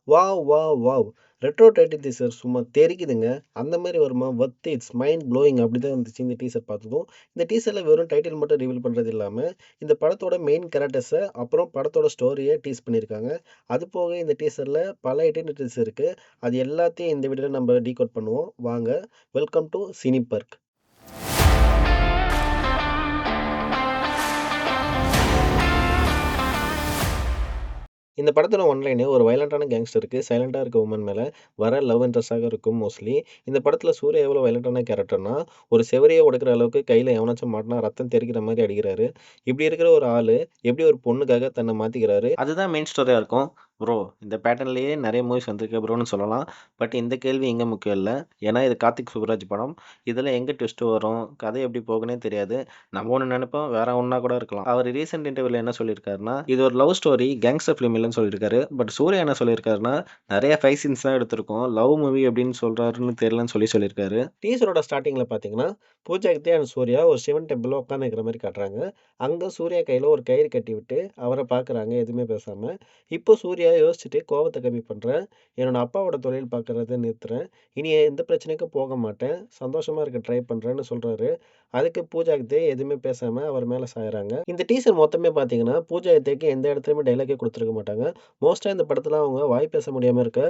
Wow! Wow! Wow! Retro title teaser சும்மா தெறிக்குதுங்க. அந்த மாரி வருமா? வொர்த் இட்ஸ் மைண்ட் ப்ளோயிங் அப்படிதான் இருந்துச்சு இந்த டீசர் பார்த்ததும். இந்த டீசர்ல வெறும் டைட்டில் மட்டும் ரிவீல் பண்றது இல்லாம, இந்த படத்தோட மெயின் கேரக்டர்ஸ, அப்புறம் படத்தோட ஸ்டோரிய டீஸ் பண்ணியிருக்காங்க. அது போக இந்த டீசர்ல பல ஐடென்டிட்டீஸ் இருக்கு. அது எல்லாத்தையும் இந்த வீடியோல நம்ம டீகோட் பண்ணுவோம். வாங்க. வெல்கம் டூ சினி பர்க். இந்த படத்தோட ஒன்லைனு ஒரு வயலன்ட்டான கேங்ஸ்டருக்கு சைலண்டா இருக்க வுமன் மேல வர லவ் இன்ட்ரெஸ்ட்டாக இருக்கும் மோஸ்ட்லி. இந்த படத்துல சூர்யா எவ்வளோ வயலன்ட்டான கேரக்டர்னா, ஒரு செவுரையே உடைக்கிற அளவுக்கு கையில எவனாச்சும் மாட்டுனா ரத்தம் தெறிக்கிற மாரி அடிக்கிறாரு. இப்படி இருக்கிற ஒரு ஆளு எப்படி ஒரு பொண்ணுக்காக தன்னை மாத்திக்கிறாரு? அதுதான் மெயின் ஸ்டோரியா இருக்கும். ப்ரோ, இந்த பேட்டர்ன்லயே நெறைய மூவிஸ் வந்திருக்கு ப்ரோன்னு சொல்லலாம். பட் இந்த கேள்வி இங்க முக்கியம் இல்ல. ஏன்னா இது கார்த்திக் சுப்புராஜ் படம். இதுல எங்க ட்விஸ்ட் வரும்? கதை எப்படி போகுன்னே தெரியாது. நம்ம ஒண்ணு நெனைப்போம், வேற ஒண்ணா கூட இருக்கலாம். அவரு ரீசென்ட் இன்டர்வியூல என்ன சொல்லியிருக்காருன்னா, இது ஒரு லவ் ஸ்டோரி, கேங்ஸ்டர் ஃபிலிம் இல்லன்னு சொல்லியிருக்காரு. பட் சூர்யா என்ன சொல்லியிருக்காருன்னா, நெறைய ஃபைட் சீன்ஸ் தான் எடுத்திருக்கோம். லவ் மூவி எப்படின்னு சொல்றாருன்னு தெரியலன்னு சொல்லியிருக்காரு. டீசரோட ஸ்டார்ட்டிங்ல பாத்தீங்கன்னா, பூஜா ஹெக்டே அண்ட் சூர்யா ஒரு சிவன் டெம்பிள்ல உட்கார்ந்துருக்கிற மாரி காட்டுறாங்க. அங்க சூர்யா கையில ஒரு கயிறு கட்டிவிட்டு அவர பாக்குறாங்க எதுவுமே பேசாம. இப்போ சூர்யா யோசிச்சுட்டு கோவத்த கம்மி பண்றேன். என்னோட அப்பாவோட தொழில் பார்க்கறத நிறுத்துறேன். இனி எந்த பிரச்சனைக்கும் போக மாட்டேன். சந்தோஷமா இருக்க ட்ரை பண்றேன்னு சொல்றாரு. அதுக்கு பூஜா ஹெக்டே எதுவுமே பேசாம அவர் மேல சாயறாங்க. இந்த டீசர் மொத்தமே பார்த்தீங்கன்னா, பூஜா ஹெக்டேக்கு எந்த இடத்துலயுமே டயலாக்கே குடுத்துருக்க மாட்டாங்க. மோஸ்ட்டா இந்த படத்துல அவங்க வாய் பேச முடியாம இருக்க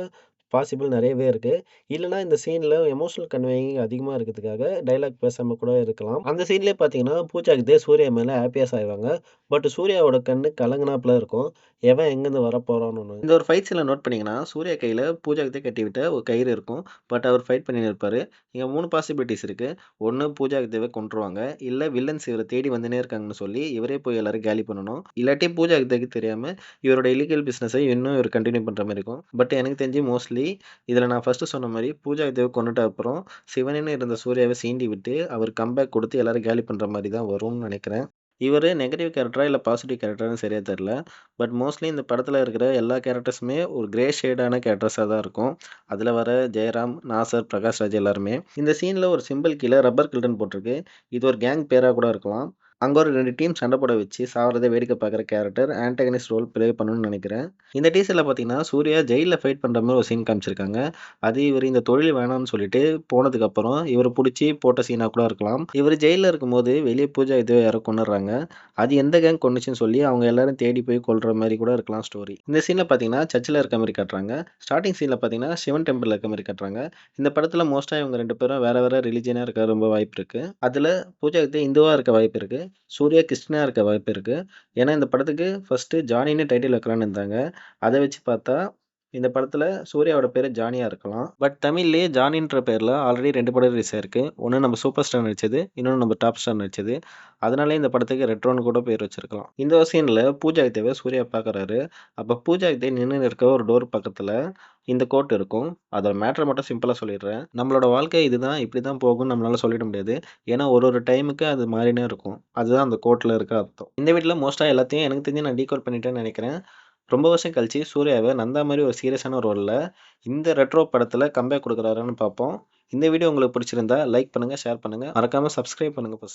பாசிபிள் நெறையவே இருக்கு. இல்லன்னா இந்த சீன்ல எமோஷனல் கன்வேயிங் அதிகமா இருக்கிறதுக்காக டயலாக் பேசாம கூட இருக்கலாம். அந்த சீன்லயே பார்த்தீங்கன்னா, பூஜா ஹெக்டே சூர்யா மேல ஹேப்பியா சாய்வாங்க. பட் சூர்யாவோட கண்ணு கலங்குனாப்ல இருக்கும். எவன் எங்கேருந்து வரப்போறானோன்னு. இந்த ஒரு ஃபைட் சீன்ல நோட் பண்ணீங்கன்னா, சூர்யா கையில பூஜா ஹெக்டே கட்டிவிட்ட ஒரு கயிறு இருக்கும். பட் அவர் ஃபைட் பண்ணின்னு இருப்பாரு. இங்க 3 பாசிபிலிட்டீஸ் இருக்கு. ஒண்ணு பூஜா ஹெக்டேவ கொன்றுவாங்க. இல்ல வில்லன்ஸ் இவர தேடி வந்துன்னே இருக்காங்கன்னு சொல்லி, இவரே போய் எல்லாரையும் காலி பண்ணணும். இல்லாட்டி பூஜா ஹெக்டேக்கு தெரியாம இவரோட இல்லீகல் பிசினஸ இன்னும் இவரு கன்டின்யூ பண்ற மாரி இருக்கும். பட் எனக்கு தெரிஞ்சு மோஸ்ட்லி இதுல நான் ஃபர்ஸ்ட்டு சொன்ன மாரி பூஜா ஹெக்டேவ கொன்னுட்ட அப்புறம், சிவனேன்னு இருந்த சூர்யாவ சீண்டி விட்டு, அவர் கம்பேக் குடுத்து எல்லாரையும் காலி பண்ற மாரி தான் வரும்னு நெனைக்கிறேன். இவரு நெகட்டிவ் கேரக்டரா இல்ல பாசிட்டிவ் கேரக்டரான்னு சரியா தெரியல. பட் மோஸ்ட்லி இந்த படத்துல இருக்கிற எல்லா கேரக்டர்ஸுமே ஒரு கிரே ஷேடான கேரக்டர்ஸா தான் இருக்கும். அதுல வர ஜெயராம், நாசர், பிரகாஷ் ராஜ் எல்லாருமே. இந்த சீன்ல ஒரு சிம்பல் கீழ ரப்பர் கில்டுன்னு போட்டிருக்கு. இது ஒரு கேங் பேரா கூட இருக்கலாம். அங்க ஒரு 2 டீம் சண்டை போட வச்சு சாவறத வேடிக்கை பார்க்குற கேரக்டர் ஆன்டகனிஸ்ட் ரோல் ப்ளே பண்ணணும்னு நெனைக்கிறேன். இந்த டீசர்ல பார்த்தீங்கன்னா, சூர்யா ஜெயில்ல ஃபைட் பண்ற மாரி ஒரு சீன் காமிச்சிருக்காங்க. அது இவரு இந்த தொழில் வேணாம்னு சொல்லிட்டு போனதுக்கப்புறம் இவர புடிச்சு போட்ட சீனா கூட இருக்கலாம். இவரு ஜெயில்ல இருக்கும்போது வெளிய பூஜா ஏதோ யாரோ கொன்னுடுறாங்க. அது எந்த கேங் கொன்னுச்சுன்னு சொல்லி அவங்க எல்லாரும் தேடி போய் கொல்ற மாரி கூட இருக்கலாம் ஸ்டோரி. இந்த சீன்ல பார்த்தீங்கன்னா, சர்ச்சில இருக்க மாரி காட்டுறாங்க. ஸ்டார்ட்டிங் சீன்ல பார்த்தீங்கன்னா, சிவன் டெம்பிள்ல இருக்க மாரி காட்டுறாங்க. இந்த படத்துல மோஸ்ட்டா இவங்க 2 பேரும் வேற வேற ரிலிஜியனா இருக்க ரொம்ப வாய்ப்பு இருக்கு. அதுல பூஜா ஹெக்டே இந்துவா இருக்க வாய்ப்பு இருக்கு. சூர்யா கிறிஸ்டியனா இருக்க வாய்ப்பு இருக்கு. ஏன்னா இந்த படத்துக்கு ஃபர்ஸ்ட்டு ஜானின்னு டைட்டில் வைக்கலான்னு இருந்தாங்க. அத வச்சு பார்த்தா, இந்த படத்துல சூர்யாவோட பேரு ஜானியா இருக்கலாம். பட் தமிழ்லயே ஜானின்ற பேர்ல ஆல்ரெடி 2 படம் ரிலீஸ் ஆயிருக்கு. ஒண்ணு நம்ம சூப்பர் ஸ்டார் நடிச்சது. இன்னொன்னு நம்ம டாப் ஸ்டார் நடிச்சது. அதனாலயே இந்த படத்துக்கு ரெட்ரோன்னு கூட பேர் வச்சிருக்கலாம். இந்த ஒரு சீன்ல பூஜா ஹெக்டேவ சூர்யா பார்க்குறாரு. அப்ப பூஜா ஹெக்டே நின்னுன்னு இருக்க ஒரு டோர் பக்கத்துல இந்த கோட் இருக்கும். அதோட மேட்டர மட்டும் சிம்பிளா சொல்லிடுறேன். நம்மளோட வாழ்க்கை இதுதான், இப்படிதான் போகும்னு நம்மளால சொல்லிட முடியாது. ஏன்னா ஒரு ஒரு டைமுக்கு அது மாறினே இருக்கும். அதுதான் அந்த கோட்ல இருக்க அர்த்தம். இந்த வீட்ல மோஸ்ட்டா எல்லாத்தையும் எனக்கு தெரிஞ்சு நான் டீகோட் பண்ணிட்டேன்னு நெனைக்கிறேன். ரொம்ப வருஷம் கழிச்சு சூர்யாவ நந்தா மாரி ஒரு சீரியஸான ரோல்ல இந்த ரெட்ரோ படத்துல கம்பேக் குடுக்குறாரான்னு பார்ப்போம். இந்த வீடியோ உங்களுக்கு பிடிச்சிருந்தா லைக் பண்ணுங்க, ஷேர் பண்ணுங்க. மறக்காம சப்ஸ்கிரைப் பண்ணுங்க ஃபர்ஸ்ட்.